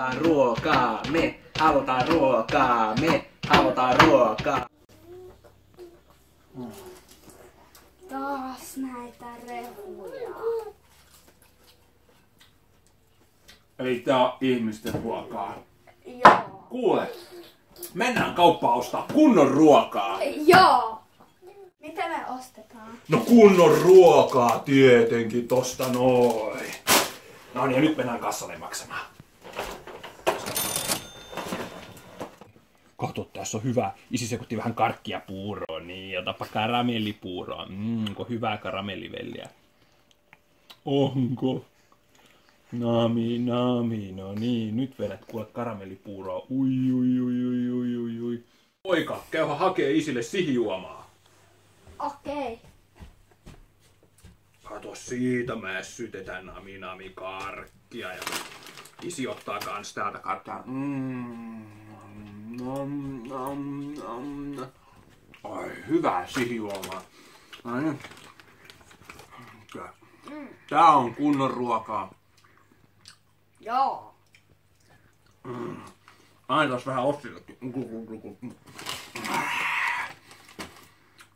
halutaan ruokaa, me halutaan ruokaa, me halutaan ruokaa. Taas näitä rehuja. Ei tää oo ihmisten ruokaa. Joo. Kuule, mennään kauppaan ostaa kunnon ruokaa. Joo. Mitä me ostetaan? No kunnon ruokaa tietenkin tosta noin. No niin, ja nyt mennään kassalle maksamaan. Kato, tässä on hyvä. Isi sekoitti vähän karkkia puuroon, niin otapa karamellipuuroa. Onko hyvää karamellivelliä? Onko? Nami, no niin, nyt vedät kuule karamellipuuroa. Ui. Poika, käyhän hakee isille sihijuomaa. Okei. Kato, siitä me sytetään nami karkkia ja isi ottaa kans täältä karkkia. Ai, hyvää sihijuomaa. Tää on kunnon ruokaa. Joo. Aina taas vähän ossillekin.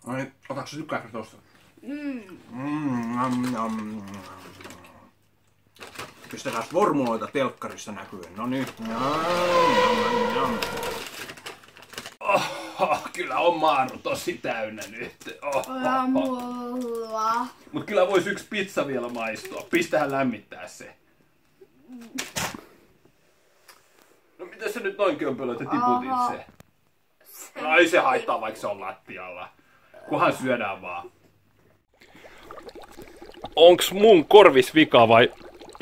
Ai, otatko sä tykkääksä tosta? Pistetään formuloita telkkarissa näkyen. No niin. Kyllä on maaru tosi täynnä nyt. Mulla. Mut kyllä vois yksi pizza vielä maistua. Pistähän lämmittää se. No miten se nyt noin kömpelö, että tiputin se? No ei se haittaa, vaikka se on lattialla. Kunhan syödään vaan. Onks mun korvis vika vai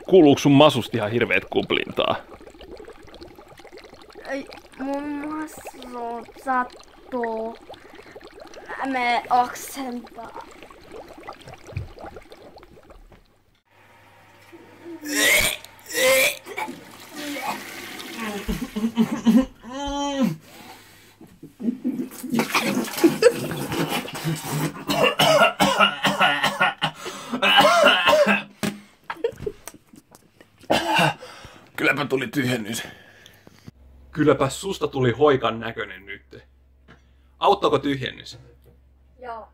kuuluuko sun masusta ihan hirveet kuplintaa? Mun masu sattuu. Me oksentaa. Kylläpä tuli tyhjennys. Kylläpä susta tuli hoikan näköinen nyt. Auttaako tyhjennys? Joo.